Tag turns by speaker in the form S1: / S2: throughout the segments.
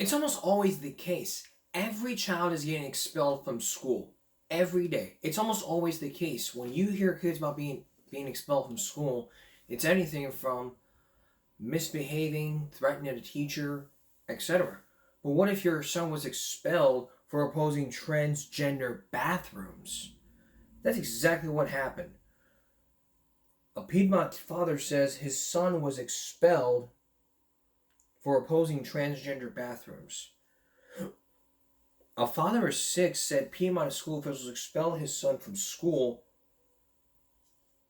S1: It's almost always the case. Every child is getting expelled from school every day. It's almost always the case. When you hear kids about being expelled from school, it's anything from misbehaving, threatening a teacher, etc. But what if your son was expelled for opposing transgender bathrooms? That's exactly what happened. A Piedmont father says his son was expelled for opposing transgender bathrooms. A father of six said Piedmont school officials expelled his son from school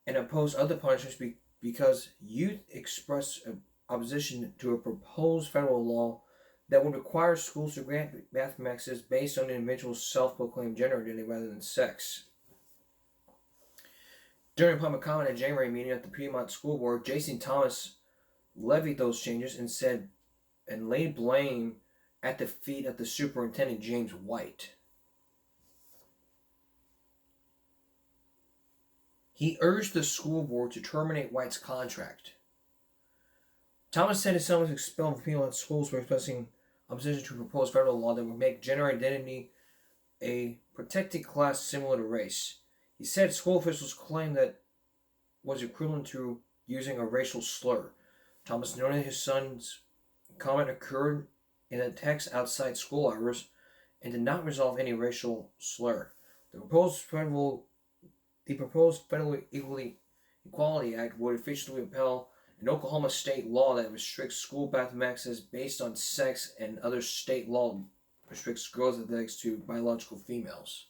S1: and imposed other punishments because youth expressed opposition to a proposed federal law that would require schools to grant bathroom access based on the individual's self-proclaimed gender identity rather than sex. During a public comment at January meeting at the Piedmont School Board, Jason Thomas levied those changes and laid blame at the feet of the superintendent, James White. He urged the school board to terminate White's contract. Thomas said his son was expelled from Piedmont schools for expressing opposition to a proposed federal law that would make gender identity a protected class similar to race. He said school officials claimed that was equivalent to using a racial slur. Thomas noted his son's comment occurred in a text outside school hours and did not resolve any racial slur. The proposed federal Equality Act would officially repeal an Oklahoma state law that restricts school bathroom access based on sex, and other state law restricts girls' athletics to biological females.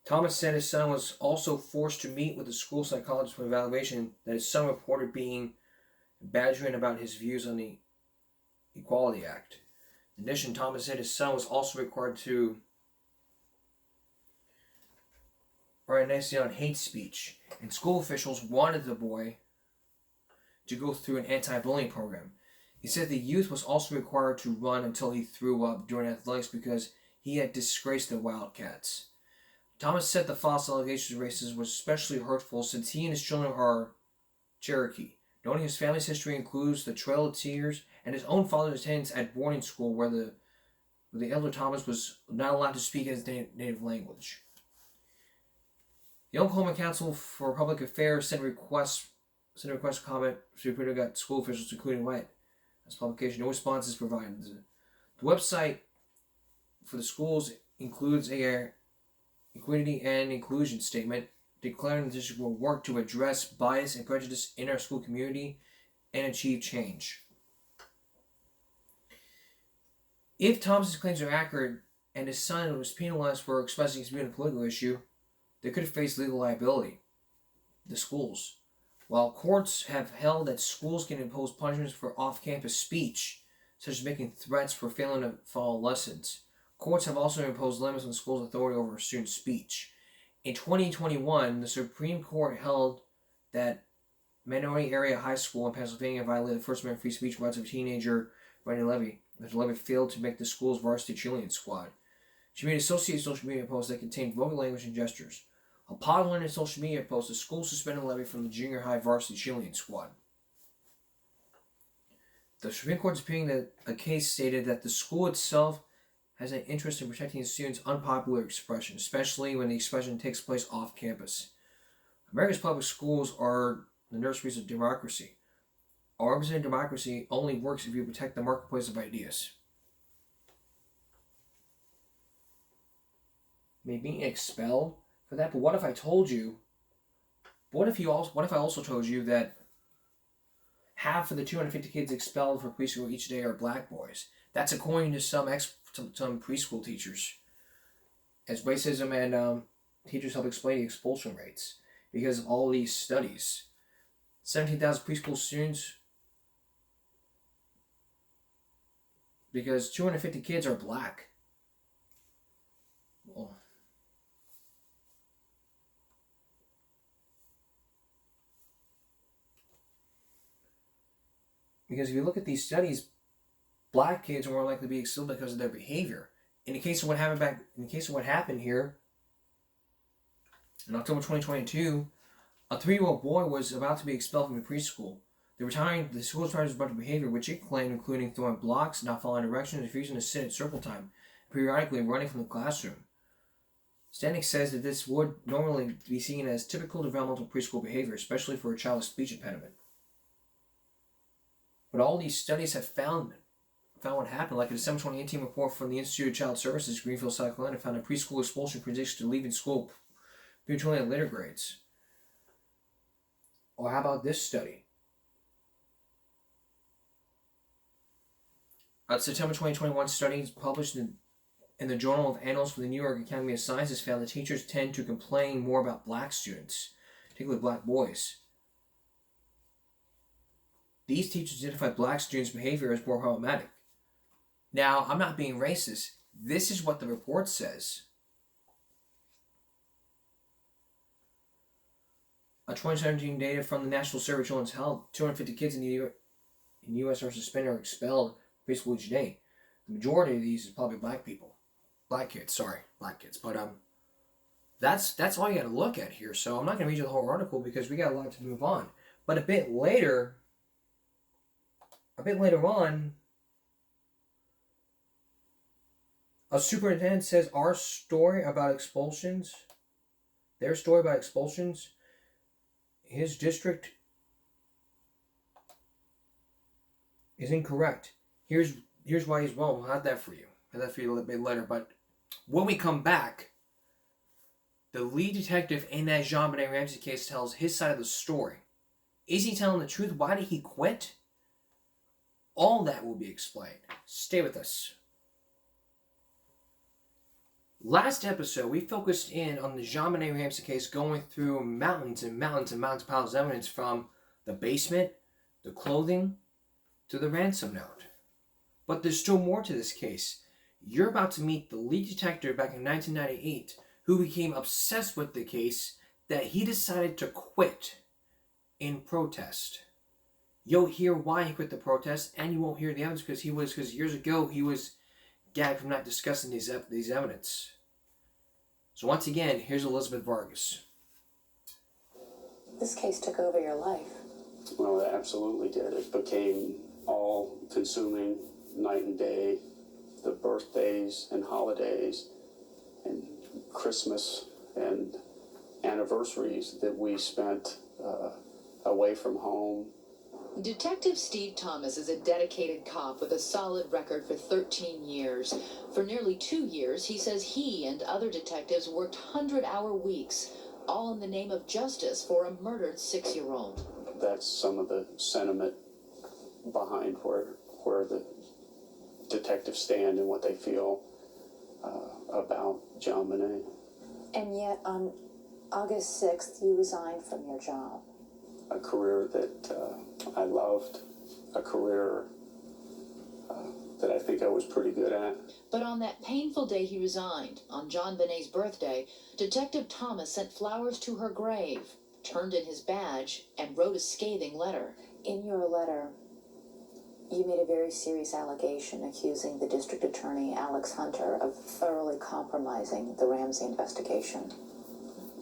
S1: Thomas said his son was also forced to meet with the school psychologist for evaluation, that his son reported being badgering about his views on the Equality Act. In addition, Thomas said his son was also required to write an essay on hate speech, and school officials wanted the boy to go through an anti-bullying program. He said the youth was also required to run until he threw up during athletics because he had disgraced the Wildcats. Thomas said the false allegations of racism was especially hurtful since he and his children are Cherokee. Noting his family's history includes the Trail of Tears and his own father's attendance at boarding school where the elder Thomas was not allowed to speak his native language. The Oklahoma Council for Public Affairs sent a request for comment to school officials, including White. As publication, no response is provided. The website for the schools includes a equity and inclusion statement declaring the district will work to address bias and prejudice in our school community and achieve change. If Thomas's claims are accurate and his son was penalized for expressing his view on a political issue, they could face legal liability. The schools. While courts have held that schools can impose punishments for off-campus speech, such as making threats for failing to follow lessons, courts have also imposed limits on schools' authority over student speech. In 2021, the Supreme Court held that Minority Area High School in Pennsylvania violated the First Amendment free speech rights of teenager Randy Levy, after Levy failed to make the school's varsity cheerleading squad. She made associated social media posts that contained vulgar language and gestures. Upon learning the social media post, the school suspended Levy from the junior high varsity cheerleading squad. The Supreme Court's opinion that a case stated that the school itself has an interest in protecting students' unpopular expression, especially when the expression takes place off campus. America's public schools are the nurseries of democracy. Our representative democracy only works if you protect the marketplace of ideas. Maybe being expelled for that, but what if I told you? What if I also told you that half of the 250 kids expelled from preschool each day are black boys? That's according to some preschool teachers. As racism and teachers help explain the expulsion rates because of all these studies. 17,000 preschool students, because 250 kids are black. Well, because if you look at these studies, black kids are more likely to be expelled because of their behavior. In the case of what happened here, in October 2022, a 3-year-old boy was about to be expelled from the preschool. The school charges a bunch of behavior which it claimed including throwing blocks, not following directions, refusing to sit at circle time, and periodically running from the classroom. Stanek says that this would normally be seen as typical developmental preschool behavior, especially for a child with speech impediment. But all these studies have found what happened. Like a December 2018 report from the Institute of Child Services, Greenfield, South Carolina, found a preschool expulsion predicts to leaving school prematurely at later grades. Or how about this study? A September 2021 study published in the Journal of Annals for the New York Academy of Sciences found that teachers tend to complain more about black students, particularly black boys. These teachers identify black students' behavior as more problematic. Now, I'm not being racist. This is what the report says. A 2017 data from the National Survey of Children's Health, 250 kids in the U.S. are suspended or expelled from preschool each day. The majority of these is probably black people. Black kids. But that's all you got to look at here. So I'm not going to read you the whole article because we got a lot to move on. But a bit later on, a superintendent says their story about expulsions, his district is incorrect. Here's why he's wrong. We'll have that for you. A little bit later. But when we come back, the lead detective in that JonBenét Ramsey case tells his side of the story. Is he telling the truth? Why did he quit? All that will be explained. Stay with us. Last episode, we focused in on the JonBenét Ramsey case, going through mountains and mountains and mountains of piles of evidence, from the basement, the clothing, to the ransom note. But there's still more to this case. You're about to meet the lead detective back in 1998 who became obsessed with the case that he decided to quit in protest. You'll hear why he quit the protest, and you won't hear the evidence because years ago he was gagged from not discussing these evidence. So once again, here's Elizabeth Vargas.
S2: This case took over your life.
S3: Well, it absolutely did. It became all-consuming, night and day. The birthdays and holidays and Christmas and anniversaries that we spent away from home.
S2: Detective Steve Thomas is a dedicated cop with a solid record for 13 years. For nearly 2 years, he says he and other detectives worked 100-hour weeks, all in the name of justice for a murdered 6-year-old.
S3: That's some of the sentiment behind where the detectives stand and what they feel about JonBenét.
S4: And yet, on August 6th, you resigned from your job.
S3: A career that I loved, a career that I think I was pretty good at.
S2: But on that painful day he resigned, on JonBenét's birthday, Detective Thomas sent flowers to her grave, turned in his badge, and wrote a scathing letter.
S4: In your letter, you made a very serious allegation accusing the district attorney, Alex Hunter, of thoroughly compromising the Ramsey investigation.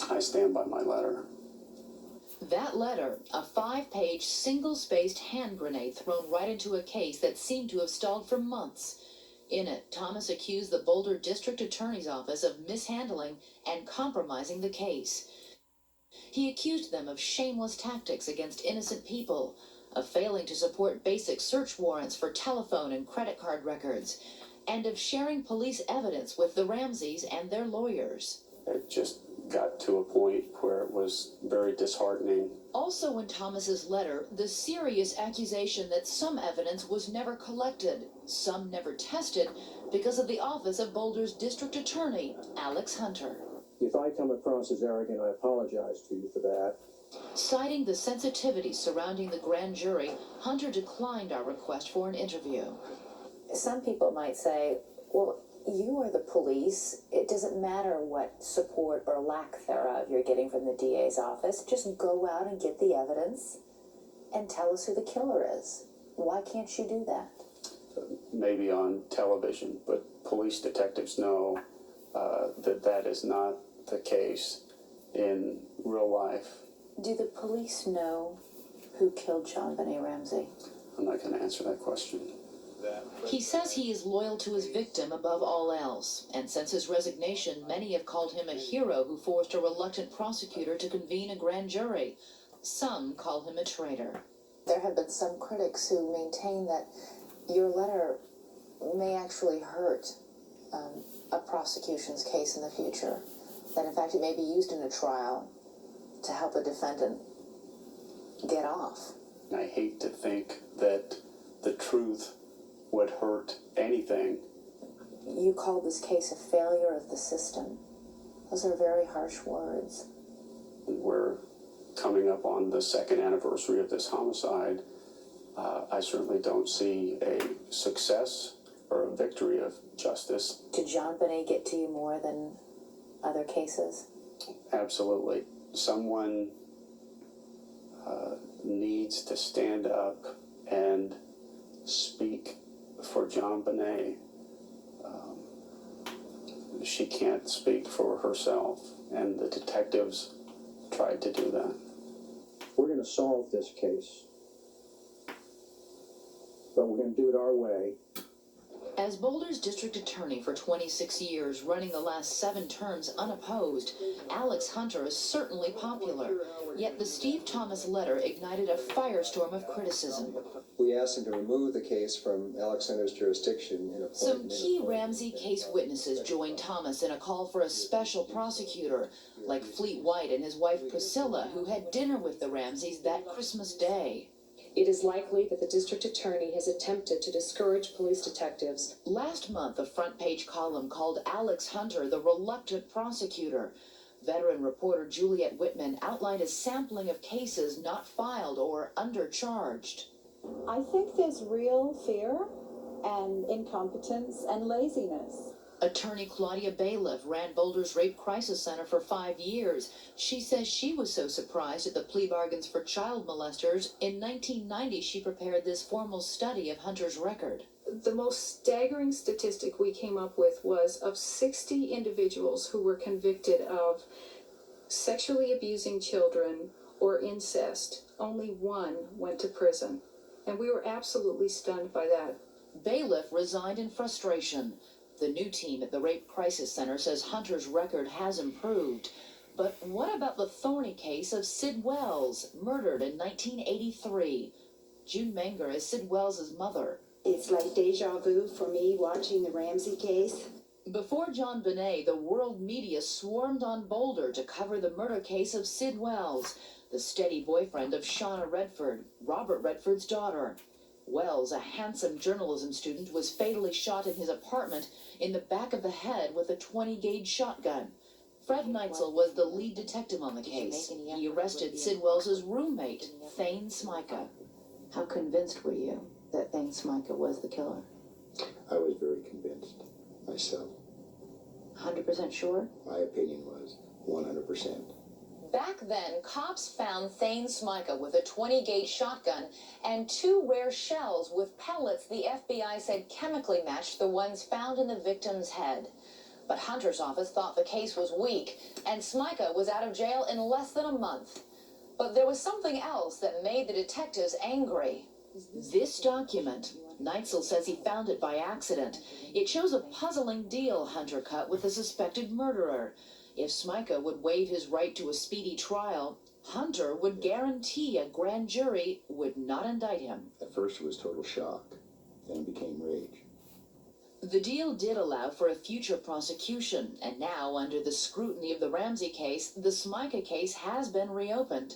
S3: I stand by my letter.
S2: That letter, a 5-page, single-spaced hand grenade thrown right into a case that seemed to have stalled for months. In it, Thomas accused the Boulder District Attorney's Office of mishandling and compromising the case. He accused them of shameless tactics against innocent people, of failing to support basic search warrants for telephone and credit card records, and of sharing police evidence with the Ramseys and their lawyers.
S3: It just got to a point where it was very disheartening.
S2: Also in Thomas's letter, the serious accusation that some evidence was never collected, some never tested, because of the office of Boulder's district attorney, Alex Hunter.
S5: If I come across as arrogant, I apologize to you for that.
S2: Citing the sensitivities surrounding the grand jury, Hunter declined our request for an interview.
S4: Some people might say, well, you are the police. It doesn't matter what support or lack thereof you're getting from the DA's office. Just go out and get the evidence and tell us who the killer is. Why can't you do that?
S3: Maybe on television, but police detectives know that is not the case in real life.
S4: Do the police know Who killed John Benet Ramsey?
S3: I'm not going to answer that question.
S2: He says he is loyal to his victim above all else, and since his resignation, many have called him a hero who forced a reluctant prosecutor to convene a grand jury. Some call him a traitor.
S4: There have been some critics who maintain that your letter may actually hurt a prosecution's case in the future. That in fact it may be used in a trial to help a defendant get off.
S3: I hate to think that the truth would hurt anything.
S4: You called this case a failure of the system. Those are very harsh words.
S3: We're coming up on the second anniversary of this homicide. I certainly don't see a success or a victory of justice.
S4: Did John Benet get to you more than other cases?
S3: Absolutely. Someone needs to stand up and speak for John Benet. She can't speak for herself, and the detectives tried to do that.
S5: We're going to solve this case, but we're going to do it our way.
S2: As Boulder's district attorney for 26 years, running the last 7 terms unopposed, Alex Hunter is certainly popular. Yet the Steve Thomas letter ignited a firestorm of criticism.
S6: We asked him to remove the case from Alex Hunter's jurisdiction and appoint
S2: Some key Ramsey case witnesses joined Thomas in a call for a special prosecutor, like Fleet White and his wife Priscilla, who had dinner with the Ramseys that Christmas Day.
S7: It is likely that the district attorney has attempted to discourage police detectives.
S2: Last month, a front-page column called Alex Hunter the reluctant prosecutor. Veteran reporter Juliet Whitman outlined a sampling of cases not filed or undercharged.
S8: I think there's real fear and incompetence and laziness.
S2: Attorney Claudia Bailiff ran Boulder's Rape Crisis Center for 5 years. She says she was so surprised at the plea bargains for child molesters. In 1990, she prepared this formal study of Hunter's record.
S9: The most staggering statistic we came up with was of 60 individuals who were convicted of sexually abusing children or incest, only 1 went to prison. And we were absolutely stunned by that.
S2: Bailiff resigned in frustration. The new team at the Rape Crisis Center says Hunter's record has improved. But what about the thorny case of Sid Wells, murdered in 1983? June Menger is Sid Wells' mother.
S10: It's like deja vu for me watching the Ramsey case.
S2: Before John Benet, the world media swarmed on Boulder to cover the murder case of Sid Wells, the steady boyfriend of Shauna Redford, Robert Redford's daughter. Wells, a handsome journalism student, was fatally shot in his apartment in the back of the head with a 20-gauge shotgun. Fred Neitzel was the lead detective on the case. He arrested Sid Wells' roommate, Thane Smyka. How convinced were you that Thane Smyka was the killer?
S6: I was very convinced myself.
S2: 100% sure?
S6: My opinion was 100%.
S2: Back then, cops found Thane Smyka with a 20-gauge shotgun and 2 rare shells with pellets the FBI said chemically matched the ones found in the victim's head. But Hunter's office thought the case was weak, and Smyka was out of jail in less than a month. But there was something else that made the detectives angry. This document. Neitzel says he found it by accident. It shows a puzzling deal Hunter cut with the suspected murderer. If Smyka would waive his right to a speedy trial, Hunter would guarantee a grand jury would not indict him.
S6: At first it was total shock, then it became rage.
S2: The deal did allow for a future prosecution, and now, under the scrutiny of the Ramsey case, the Smyka case has been reopened.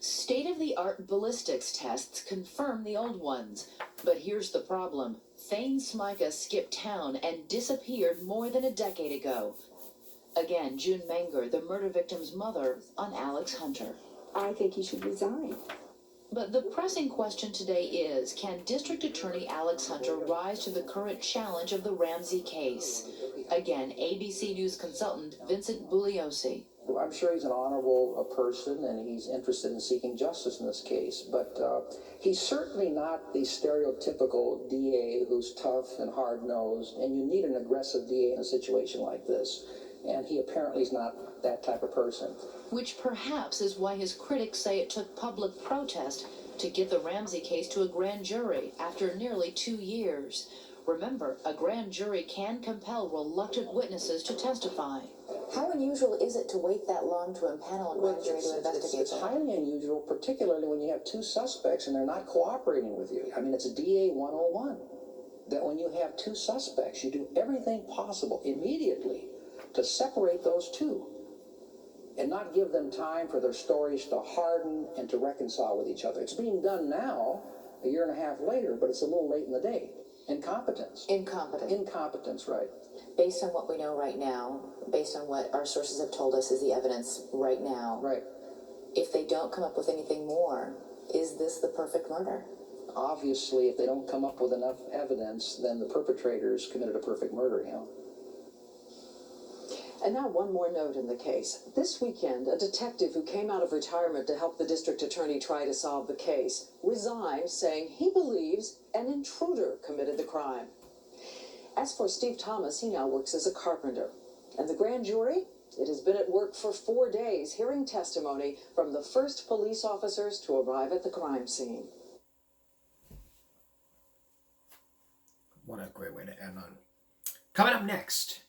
S2: State-of-the-art ballistics tests confirm the old ones. But here's the problem. Thane Smyka skipped town and disappeared more than a decade ago. Again, June Menger, the murder victim's mother, on Alex Hunter.
S10: I think he should resign.
S2: But the pressing question today is, can District Attorney Alex Hunter rise to the current challenge of the Ramsey case? Again, ABC News consultant Vincent Bugliosi.
S11: I'm sure he's an honorable person and he's interested in seeking justice in this case, but he's certainly not the stereotypical DA who's tough and hard-nosed, and you need an aggressive DA in a situation like this. And he apparently is not that type of person.
S2: Which perhaps is why his critics say it took public protest to get the Ramsey case to a grand jury after nearly 2 years. Remember, a grand jury can compel reluctant witnesses to testify.
S4: How unusual is it to wait that long to impanel a grand jury to investigate
S11: It's
S4: that?
S11: highly unusual, particularly when you have two suspects and they're not cooperating with you. I mean, it's a DA 101. That when you have two suspects, you do everything possible immediately to separate those two and not give them time for their stories to harden and to reconcile with each other. It's being done now, a year and a half later, but it's a little late in the day. Incompetence. Incompetence, right.
S4: Based on what we know right now, based on what our sources have told us is the evidence right now.
S11: Right.
S4: If they don't come up with anything more, is this the perfect murder?
S11: Obviously, if they don't come up with enough evidence, then the perpetrators committed a perfect murder, you know.
S12: And now one more note in the case. This weekend, a detective who came out of retirement to help the district attorney try to solve the case resigned, saying he believes an intruder committed the crime. As for Steve Thomas, he now works as a carpenter. And the grand jury? It has been at work for 4 days, hearing testimony from the first police officers to arrive at the crime scene.
S1: What a great way to end on. Coming up next.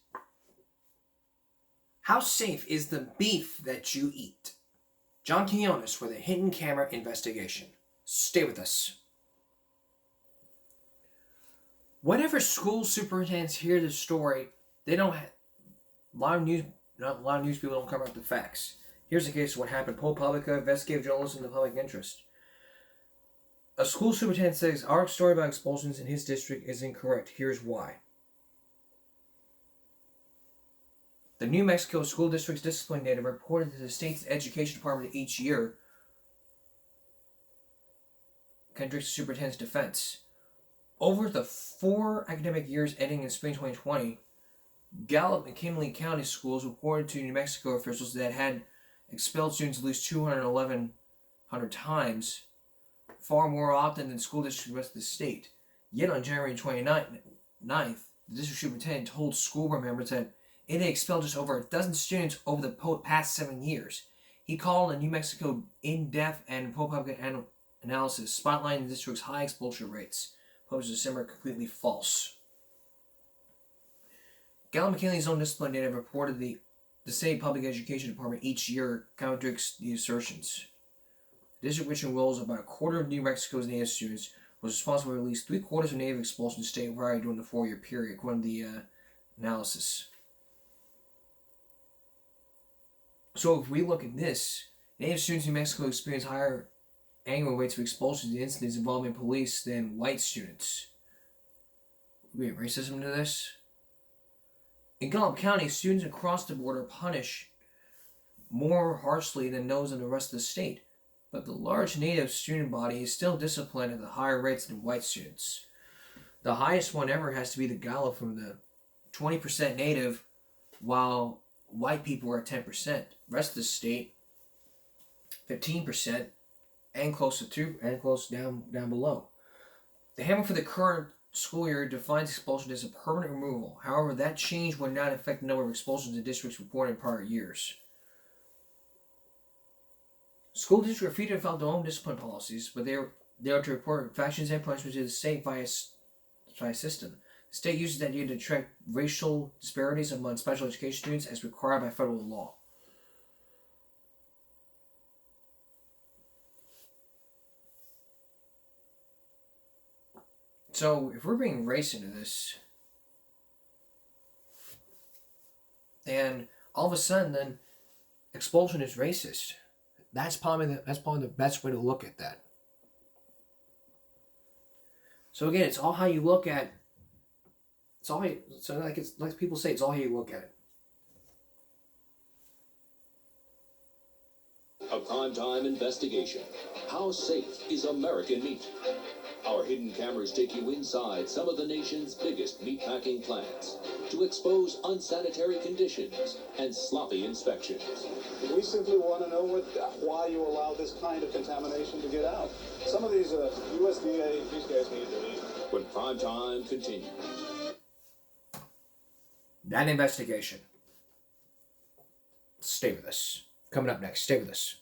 S1: How safe is the beef that you eat? John Quinones with a hidden camera investigation. Stay with us. Whenever school superintendents hear the story, they don't have a lot of news people don't cover up the facts. Here's a case of what happened. ProPublica, investigative journalism in the public interest. A school superintendent says our story about expulsions in his district is incorrect. Here's why. The New Mexico School District's discipline data reported to the state's education department each year contradicts the superintendent's defense. Over the 4 academic years ending in spring 2020, Gallup McKinley County schools reported to New Mexico officials that had expelled students at least 200 times, far more often than school districts in the rest of the state. Yet on January 29th, the district superintendent told school board members that it had expelled just over a dozen students over the past 7 years. He called a New Mexico in-depth and ProPublica analysis spotlighting the district's high expulsion rates, published in December, completely false. Gallup McKinley's own discipline data reported the state public education department each year contradicts the assertions. The district, which enrolls about a quarter of New Mexico's native students, was responsible for at least 3/4 of native expulsions statewide during the 4-year period, according to the analysis. So if we look at this, native students in New Mexico experience higher annual rates of expulsions and incidents involving police than white students. We have racism to this? In Gallup County, students across the border are punished more harshly than those in the rest of the state, but the large native student body is still disciplined at the higher rates than white students. The highest one ever has to be the Gallup from the 20% native, while white people are at 10%. The rest of the state, 15%, and close down below. The hammer for the current school year defines expulsion as a permanent removal. However, that change would not affect the number of expulsions the districts reported in prior years. School districts are free to develop their own discipline policies, but they are to report infractions and punishments to the state via system. The state uses that data to track racial disparities among special education students as required by federal law. So, if we're bringing race into this, and all of a sudden, then expulsion is racist. That's probably the best way to look at that. So again, it's all how you look at. It's like people say, it's all how you look at it.
S13: A primetime investigation. How safe is American meat? Our hidden cameras take you inside some of the nation's biggest meatpacking plants to expose unsanitary conditions and sloppy inspections.
S14: We simply want to know why you allow this kind of contamination to get out. Some of these USDA, these guys need to leave.
S13: When primetime continues.
S1: That investigation. Stay with us. Coming up next, stay with us.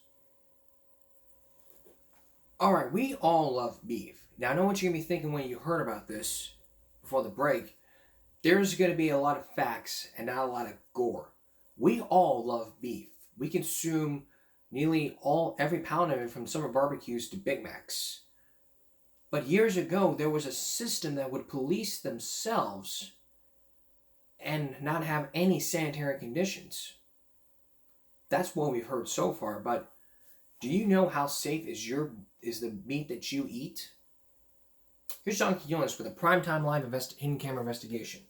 S1: Alright, we all love beef. Now, I know what you're going to be thinking when you heard about this before the break. There's going to be a lot of facts and not a lot of gore. We all love beef. We consume nearly every pound of it, from summer barbecues to Big Macs. But years ago, there was a system that would police themselves and not have any sanitary conditions. That's what we've heard so far, but do you know how safe is the meat that you eat? Here's John Quinones with a primetime live hidden camera investigation.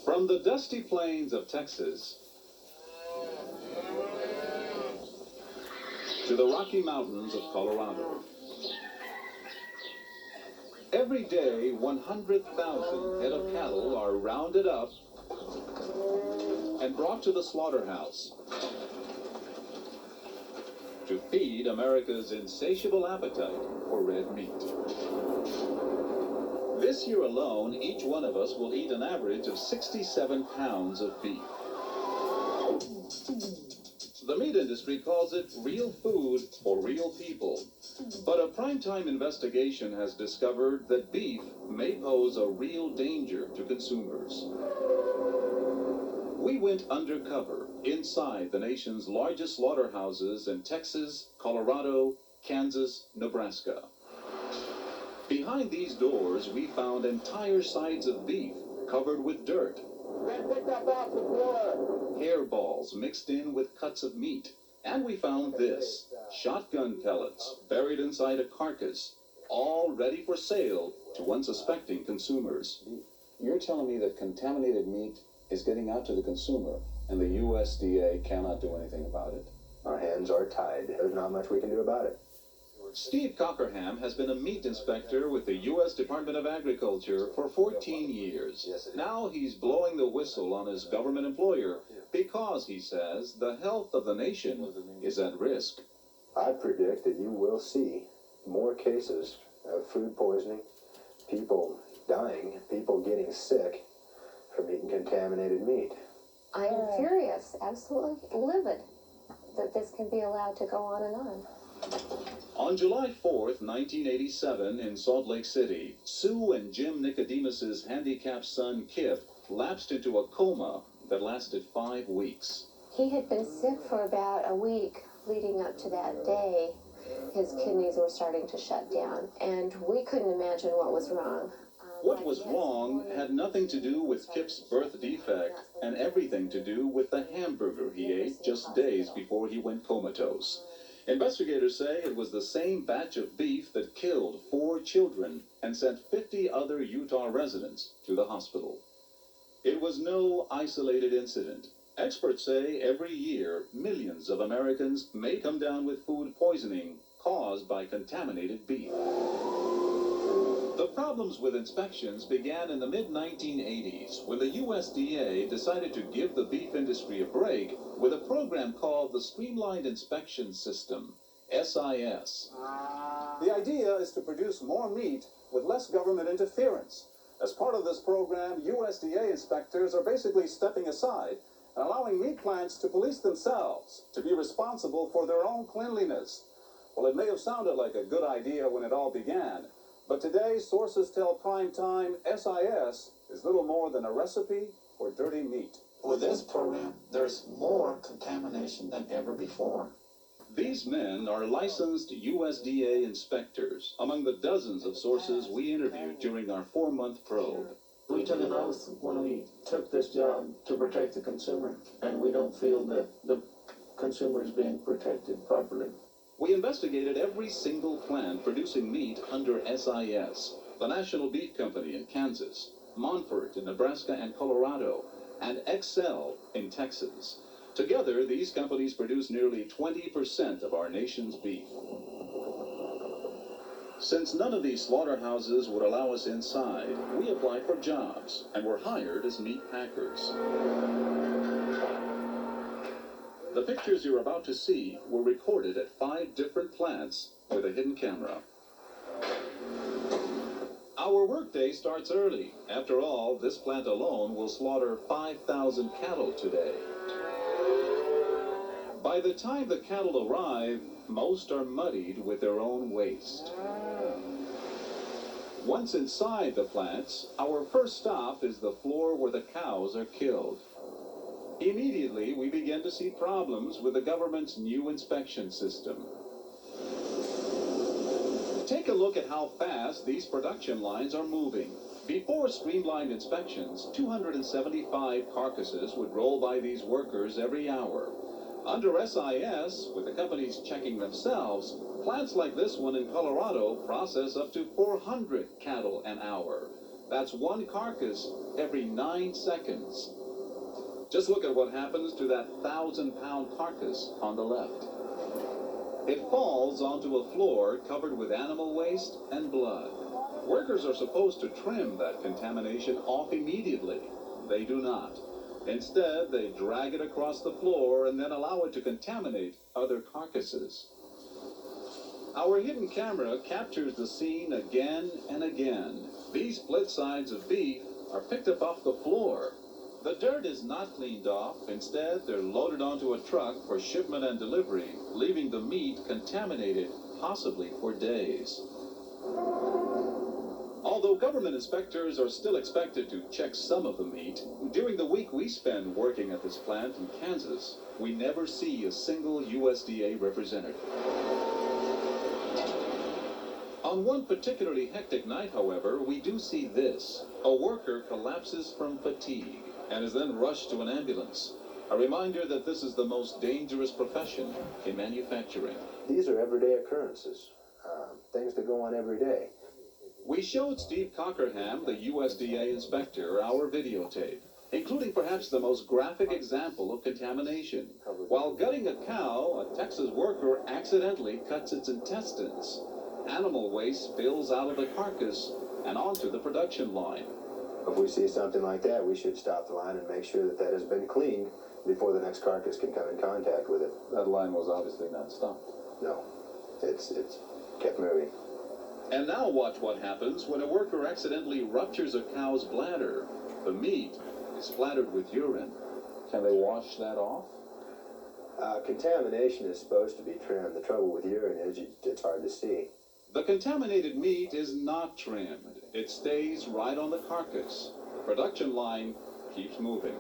S14: From the dusty plains of Texas to the Rocky Mountains of Colorado, every day 100,000 head of cattle are rounded up and brought to the slaughterhouse to feed America's insatiable appetite for red meat. This year alone, each one of us will eat an average of 67 pounds of beef. The meat industry calls it real food for real people. But a primetime investigation has discovered that beef may pose a real danger to consumers. We went undercover inside the nation's largest slaughterhouses in Texas, Colorado, Kansas, Nebraska. Behind these doors, we found entire sides of beef covered with dirt. Hairballs mixed in with cuts of meat. And we found this, shotgun pellets buried inside a carcass, all ready for sale to unsuspecting consumers.
S15: You're telling me that contaminated meat is getting out to the consumer, and the USDA cannot do anything about it?
S6: Our hands are tied. There's not much we can do about it.
S14: Steve Cockerham has been a meat inspector with the U.S. Department of Agriculture for 14 years. Now he's blowing the whistle on his government employer because, he says, the health of the nation is at risk.
S6: I predict that you will see more cases of food poisoning, people dying, people getting sick from eating contaminated meat.
S16: I am furious, absolutely livid, that this can be allowed to go on and on.
S14: On July 4th, 1987, in Salt Lake City, Sue and Jim Nicodemus's handicapped son, Kip, lapsed into a coma that lasted 5 weeks.
S16: He had been sick for about a week leading up to that day. His kidneys were starting to shut down, and we couldn't imagine what was wrong.
S14: What was wrong had nothing to do with Kip's birth defect and everything to do with the hamburger he ate just days before he went comatose. Investigators say it was the same batch of beef that killed 4 children and sent 50 other Utah residents to the hospital. It was no isolated incident. Experts say every year millions of Americans may come down with food poisoning caused by contaminated beef. The problems with inspections began in the mid-1980s when the USDA decided to give the beef industry a break with a program called the Streamlined Inspection System, SIS. The idea is to produce more meat with less government interference. As part of this program, USDA inspectors are basically stepping aside and allowing meat plants to police themselves, to be responsible for their own cleanliness. Well, it may have sounded like a good idea when it all began, but today sources tell Primetime SIS is little more than a recipe for dirty meat.
S17: With this program, there's more contamination than ever before.
S14: These men are licensed USDA inspectors, among the dozens of sources we interviewed during our 4-month probe.
S17: We took an oath when we took this job to protect the consumer, and we don't feel that the consumer is being protected properly.
S14: We investigated every single plant producing meat under SIS, the National Beef Company in Kansas, Monfort in Nebraska and Colorado, and Excel in Texas. Together, these companies produce nearly 20% of our nation's beef. Since none of these slaughterhouses would allow us inside, we applied for jobs and were hired as meat packers. The pictures you're about to see were recorded at 5 different plants with a hidden camera. Our workday starts early. After all, this plant alone will slaughter 5,000 cattle today. By the time the cattle arrive, most are muddied with their own waste. Once inside the plants, our first stop is the floor where the cows are killed. Immediately, we begin to see problems with the government's new inspection system. Take a look at how fast these production lines are moving. Before streamlined inspections, 275 carcasses would roll by these workers every hour. Under SIS, with the companies checking themselves, plants like this one in Colorado process up to 400 cattle an hour. That's one carcass every 9 seconds. Just look at what happens to that 1,000-pound carcass on the left. It falls onto a floor covered with animal waste and blood. Workers are supposed to trim that contamination off immediately. They do not. Instead, they drag it across the floor and then allow it to contaminate other carcasses. Our hidden camera captures the scene again and again. These split sides of beef are picked up off the floor. The dirt is not cleaned off. Instead, they're loaded onto a truck for shipment and delivery, leaving the meat contaminated, possibly for days. Although government inspectors are still expected to check some of the meat, during the week we spend working at this plant in Kansas, we never see a single USDA representative. On one particularly hectic night, however, we do see this. A worker collapses from fatigue and is then rushed to an ambulance. A reminder that this is the most dangerous profession in manufacturing.
S6: These are everyday occurrences, things that go on every day.
S14: We showed Steve Cockerham, the USDA inspector, our videotape, including perhaps the most graphic example of contamination. While gutting a cow, a Texas worker accidentally cuts its intestines. Animal waste spills out of the carcass and onto the production line.
S6: If we see something like that, we should stop the line and make sure that that has been cleaned before the next carcass can come in contact with it.
S15: That line was obviously not stopped.
S6: No, it's kept moving.
S14: And now watch what happens when a worker accidentally ruptures a cow's bladder. The meat is splattered with urine.
S15: Can they wash that off?
S6: Contamination is supposed to be trimmed. The trouble with urine is it's hard to see.
S14: The contaminated meat is not trimmed. It stays right on the carcass. The production line keeps moving.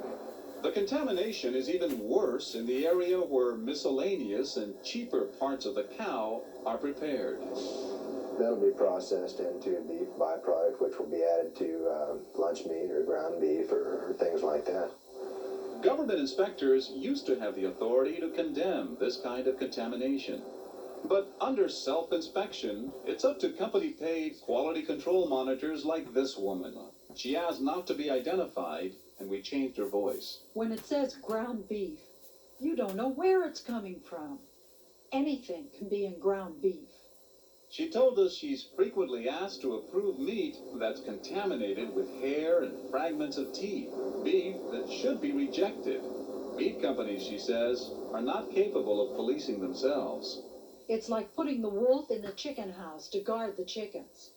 S14: The contamination is even worse in the area where miscellaneous and cheaper parts of the cow are prepared.
S6: That'll be processed into beef byproduct, which will be added to lunch meat or ground beef or things like that.
S14: Government inspectors used to have the authority to condemn this kind of contamination. But under self-inspection, it's up to company-paid quality control monitors like this woman. She asked not to be identified, and we changed her voice.
S18: When it says ground beef, you don't know where it's coming from. Anything can be in ground beef.
S14: She told us she's frequently asked to approve meat that's contaminated with hair and fragments of teeth, beef that should be rejected. Meat companies, she says, are not capable of policing themselves.
S18: It's like putting the wolf in the chicken house to guard the chickens.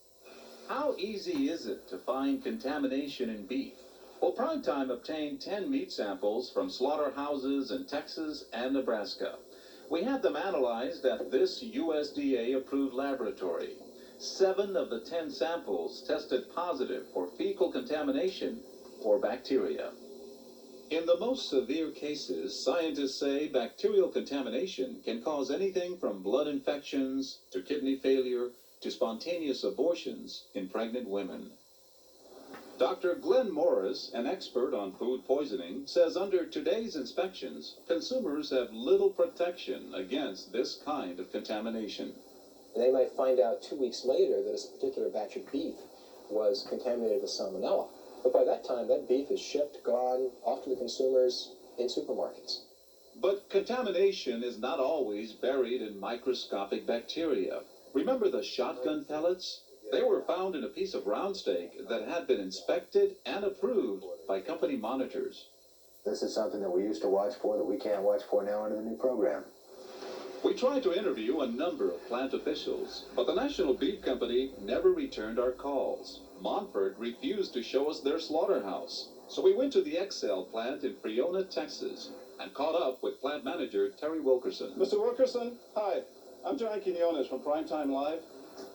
S14: How easy is it to find contamination in beef? Well, Primetime obtained 10 meat samples from slaughterhouses in Texas and Nebraska. We had them analyzed at this USDA-approved laboratory. 7 of the 10 samples tested positive for fecal contamination or bacteria. In the most severe cases, scientists say bacterial contamination can cause anything from blood infections to kidney failure to spontaneous abortions in pregnant women. Dr. Glenn Morris, an expert on food poisoning, says under today's inspections, consumers have little protection against this kind of contamination.
S11: They might find out 2 weeks later that a particular batch of beef was contaminated with salmonella. But by that time, that beef is shipped, gone, off to the consumers in supermarkets.
S14: But contamination is not always buried in microscopic bacteria. Remember the shotgun pellets? They were found in a piece of round steak that had been inspected and approved by company monitors.
S6: This is something that we used to watch for that we can't watch for now under the new program.
S14: We tried to interview a number of plant officials, but the National Beef Company never returned our calls. Monfort refused to show us their slaughterhouse, so we went to the Excel plant in Friona, Texas.
S13: and caught up with plant manager Terry Wilkerson.
S14: Mr. Wilkerson, hi. I'm John Quinones from Primetime Live.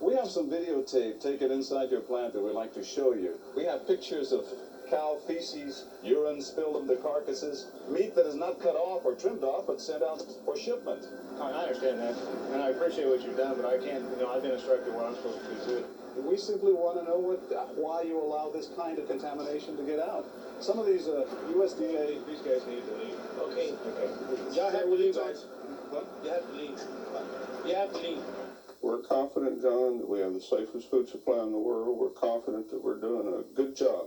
S14: We have some videotape taken inside your plant that we'd like to show you. We have pictures of cow feces, urine spilled in the carcasses, meat that is not cut off or trimmed off but sent out for shipment.
S17: I understand that, and I appreciate what you've done, but I can't, I've been instructed what I'm supposed to do too.
S14: We simply want to know why you allow this kind of contamination to get out. Some of these USDA...
S17: These guys need to leave. Okay. Y'all have to leave, guys.
S14: What?
S17: You have to leave. You have to leave.
S3: We're confident, John, that we have the safest food supply in the world. We're confident that we're doing a good job.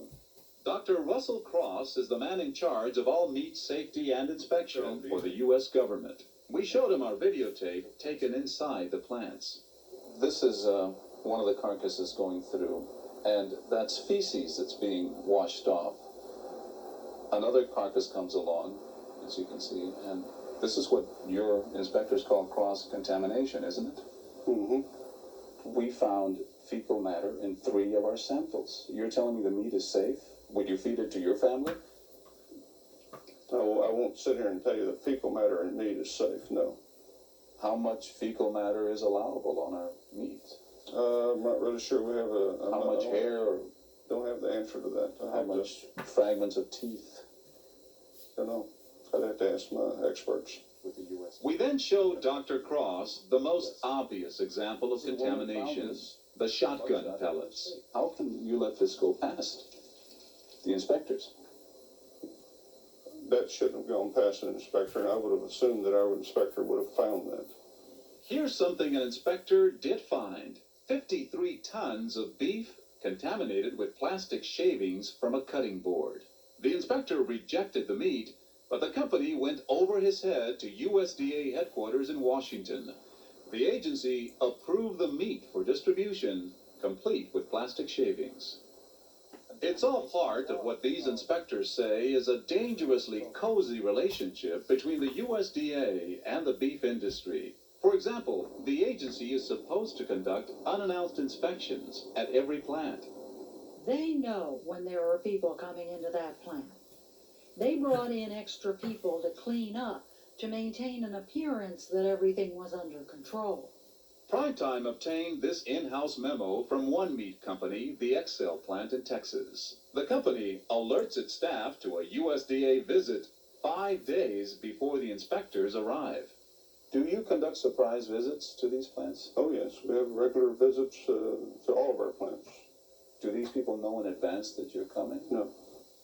S13: Dr. Russell Cross is the man in charge of all meat safety and inspection for the U.S. government. We showed him our videotape taken inside the plants.
S15: This is one of the carcasses going through, and that's feces that's being washed off. Another carcass comes along, as you can see, and this is what your inspectors call cross-contamination, isn't it?
S3: Mm-hmm.
S15: We found fecal matter in 3 of our samples. You're telling me the meat is safe? Would you feed it to your family?
S3: I won't sit here and tell you that fecal matter in meat is safe, no.
S15: How much fecal matter is allowable on our meat?
S3: I'm not really sure we have a...
S15: How much hair? Or
S3: don't have the answer to that.
S15: how much fragments of teeth?
S3: Don't know. I'd have to ask my experts.
S15: With the U.S.
S13: We then showed Dr. Cross the most obvious example of contamination, the shotgun pellets.
S15: How can you let this go past the inspectors?
S3: That shouldn't have gone past an inspector, and I would have assumed that our inspector would have found that.
S13: Here's something an inspector did find. 53 tons of beef contaminated with plastic shavings from a cutting board. The inspector rejected the meat, but the company went over his head to USDA headquarters in Washington. The agency approved the meat for distribution, complete with plastic shavings. It's all part of what these inspectors say is a dangerously cozy relationship between the USDA and the beef industry. For example, the agency is supposed to conduct unannounced inspections at every plant.
S18: They know when there are people coming into that plant. They brought in extra people to clean up, to maintain an appearance that everything was under control.
S13: Primetime obtained this in-house memo from one meat company, the Excel plant in Texas. The company alerts its staff to a USDA visit 5 days before the inspectors arrive.
S15: Do you conduct surprise visits to these plants?
S3: Oh, yes. We have regular visits to all of our plants.
S15: Do these people know in advance that you're coming?
S3: No.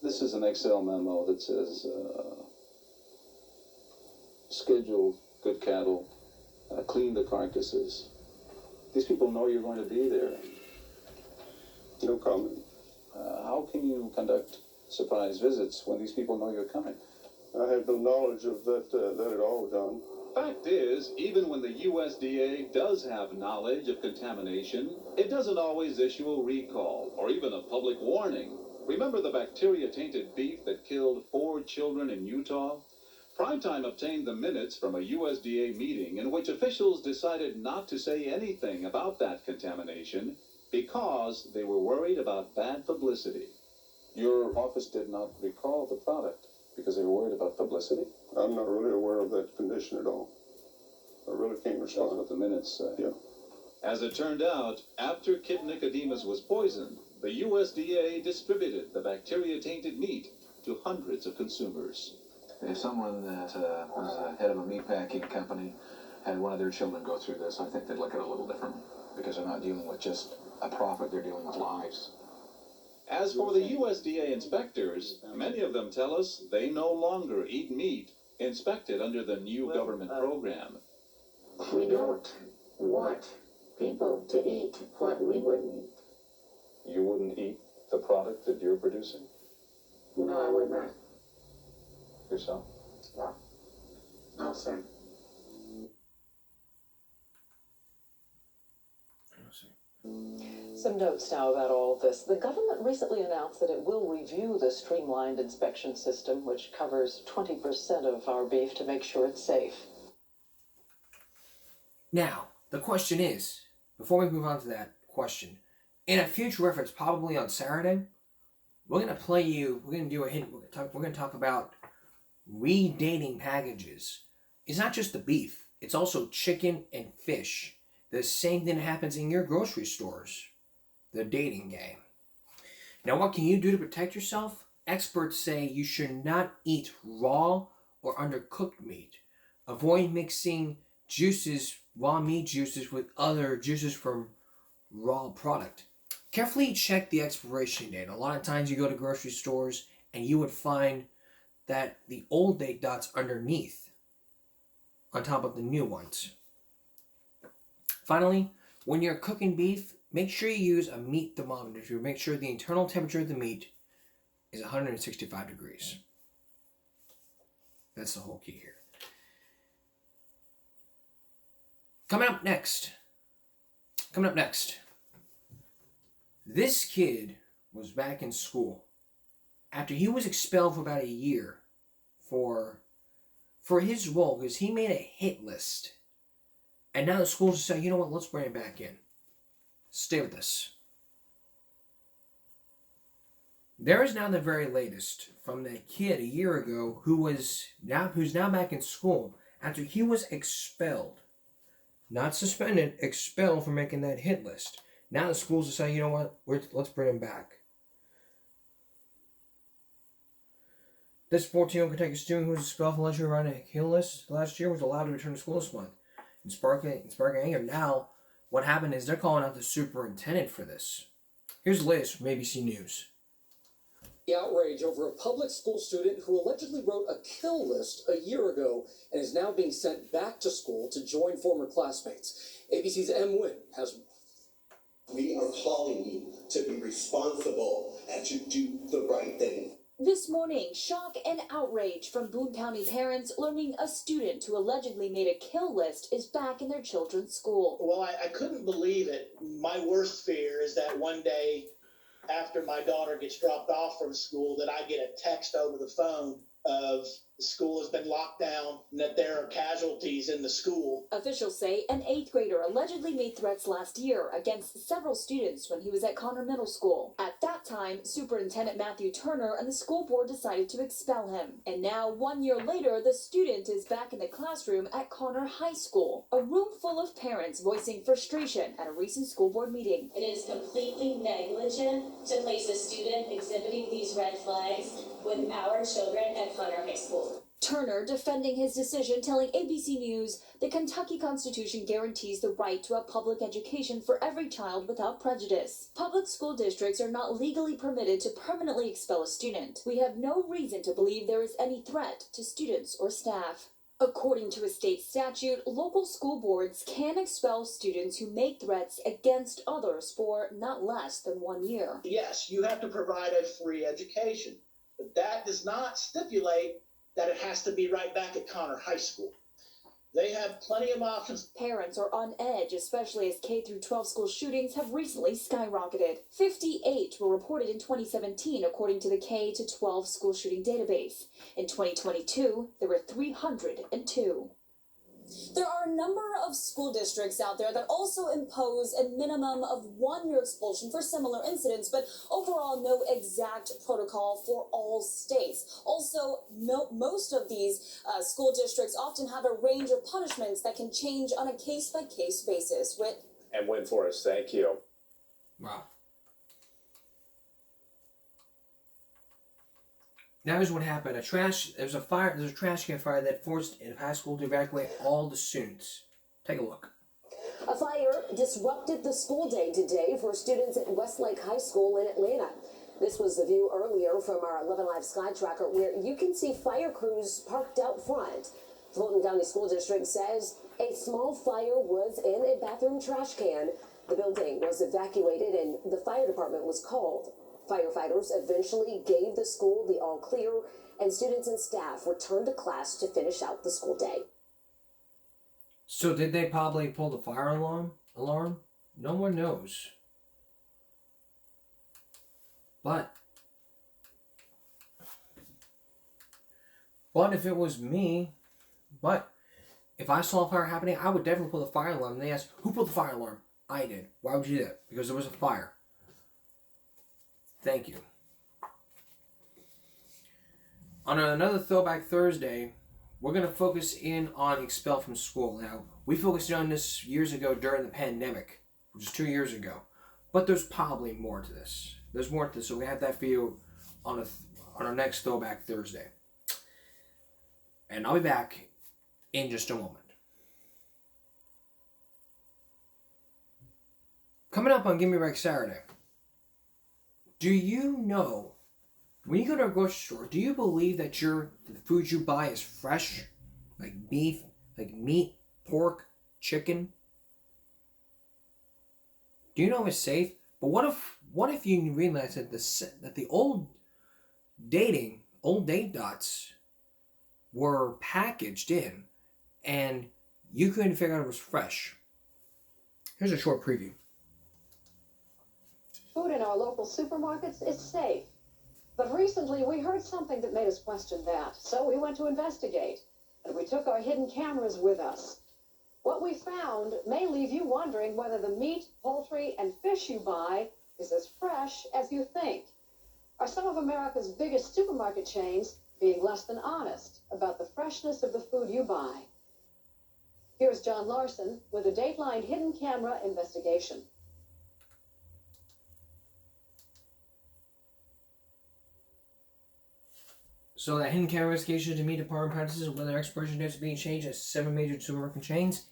S15: This is an Excel memo that says, schedule good cattle, clean the carcasses. These people know you're going to be there.
S3: No comment.
S15: How can you conduct surprise visits when these people know you're coming?
S3: I have no knowledge of that at all, John.
S13: Fact is, even when the USDA does have knowledge of contamination, it doesn't always issue a recall or even a public warning. Remember the bacteria-tainted beef that killed 4 children in Utah? Primetime obtained the minutes from a USDA meeting in which officials decided not to say anything about that contamination because they were worried about bad publicity.
S15: Your office did not recall the product because they were worried about publicity?
S3: I'm not really aware of that condition at all. I really can't respond.
S15: That's what the minutes say.
S3: Yeah.
S13: As it turned out, after Kid Nicodemus was poisoned, the USDA distributed the bacteria-tainted meat to hundreds of consumers.
S6: If someone that was head of a meatpacking company had one of their children go through this, I think they'd look at it a little differently because they're not dealing with just a profit, they're dealing with lives.
S13: As for the USDA inspectors, many of them tell us they no longer eat meat inspected under the new government program.
S10: We don't want people to eat what we wouldn't eat.
S15: You wouldn't eat the product that you're producing?
S10: No, I would not.
S15: Yourself?
S10: No. No, sir.
S12: Some notes now about all of this. The government recently announced that it will review the streamlined inspection system, which covers 20% of our beef, to make sure it's safe.
S1: Now, the question is, before we move on to that question, in a future reference, probably on Saturday, we're going to play you, we're going to do a hint, we're going to talk about redating packages. It's not just the beef, it's also chicken and fish. The same thing that happens in your grocery stores. The dating game. Now, what can you do to protect yourself? Experts say you should not eat raw or undercooked meat. Avoid mixing juices, raw meat juices, with other juices from raw product. Carefully check the expiration date. A lot of times you go to grocery stores and you would find that the old date dot's underneath, on top of the new ones. Finally, when you're cooking beef, make sure you use a meat thermometer to make sure the internal temperature of the meat is 165 degrees. That's the whole key here. Coming up next. This kid was back in school after he was expelled for about a year for his role, because he made a hit list. And now the schools are saying, you know what, let's bring him back in. Stay with us. There is now the very latest from the kid a year ago who's now back in school after he was expelled. Not suspended, expelled for making that hit list. Now the schools are saying, you know what, let's bring him back. This 14-year-old Kentucky student who was expelled from allegedly running a hit list last year was allowed to return to school this month. And sparking anger. Now, what happened is they're calling out the superintendent for this. Here's the latest from ABC News.
S19: The outrage over a public school student who allegedly wrote a kill list a year ago and is now being sent back to school to join former classmates. ABC's M. Wynn has more.
S20: We are calling you to be responsible and to do the right thing.
S21: This morning, shock and outrage from Boone County parents learning a student who allegedly made a kill list is back in their children's school.
S22: Well, I couldn't believe it. My worst fear is that one day, after my daughter gets dropped off from school, that I get a text over the phone of the school has been locked down and that there are casualties in the school.
S21: Officials say an 8th grader allegedly made threats last year against several students when he was at Connor Middle School. At that time, Superintendent Matthew Turner and the school board decided to expel him. And now, 1 year later, the student is back in the classroom at Connor High School. A room full of parents voicing frustration at a recent school board meeting.
S23: It is completely negligent to place a student exhibiting these red flags with our children at Connor High School.
S21: Turner defending his decision, telling ABC News the Kentucky Constitution guarantees the right to a public education for every child without prejudice. Public school districts are not legally permitted to permanently expel a student. We have no reason to believe there is any threat to students or staff. According to a state statute, local school boards can expel students who make threats against others for not less than 1 year.
S22: Yes, you have to provide a free education, but that does not stipulate that it has to be right back at Connor High School. They have plenty of options.
S21: Parents are on edge, especially as K-12 school shootings have recently skyrocketed. 58 were reported in 2017, according to the K-12 school shooting database. In 2022, there were 302.
S24: There are a number of school districts out there that also impose a minimum of 1 year expulsion for similar incidents, but overall no exact protocol for all states. Also, most of these school districts often have a range of punishments that can change on a case-by-case basis.
S25: And win for us, thank you.
S1: Wow. Now here's what happened. There's a trash can fire that forced a high school to evacuate all the students. Take a look.
S26: A fire disrupted the school day today for students at Westlake High School in Atlanta. This was the view earlier from our 11 Live Sky Tracker, where you can see fire crews parked out front. Fulton County School District says a small fire was in a bathroom trash can. The building was evacuated and the fire department was called. Firefighters eventually gave the school the all clear, and students and staff returned to class to finish out the school day.
S1: So did they probably pull the fire alarm? No one knows. But if it was me, if I saw a fire happening, I would definitely pull the fire alarm. And they asked, who pulled the fire alarm? I did. Why would you do that? Because there was a fire. Thank you. On another Throwback Thursday, we're going to focus in on expelled from school. Now, we focused on this years ago during the pandemic, which is 2 years ago. But there's probably more to this. There's more to this, so we have that for you on our next Throwback Thursday. And I'll be back in just a moment. Coming up on Give Me a Break Saturday, do you know, when you go to a grocery store, do you believe that the food you buy is fresh? Like beef, like meat, pork, chicken? Do you know it's safe? But what if you realize that the old date dots were packaged in and you couldn't figure out it was fresh? Here's a short preview.
S2: Food in our local supermarkets is safe. But recently we heard something that made us question that. So we went to investigate, and we took our hidden cameras with us. What we found may leave you wondering whether the meat, poultry, and fish you buy is as fresh as you think. Are some of America's biggest supermarket chains being less than honest about the freshness of the food you buy? Here's John Larson with a Dateline hidden camera investigation.
S1: So that hidden camera investigation to meat department practices and whether expiration dates are being changed at 7 major supermarket chains.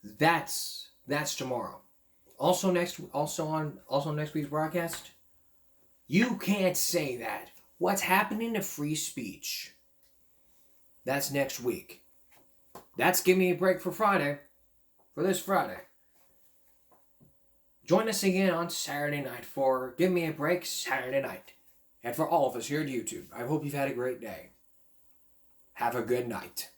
S1: That's tomorrow. Also next week's broadcast. You can't say that. What's happening to free speech? That's next week. That's Give Me a Break for Friday. For this Friday. Join us again on Saturday night for Give Me a Break Saturday night. And for all of us here at YouTube, I hope you've had a great day. Have a good night.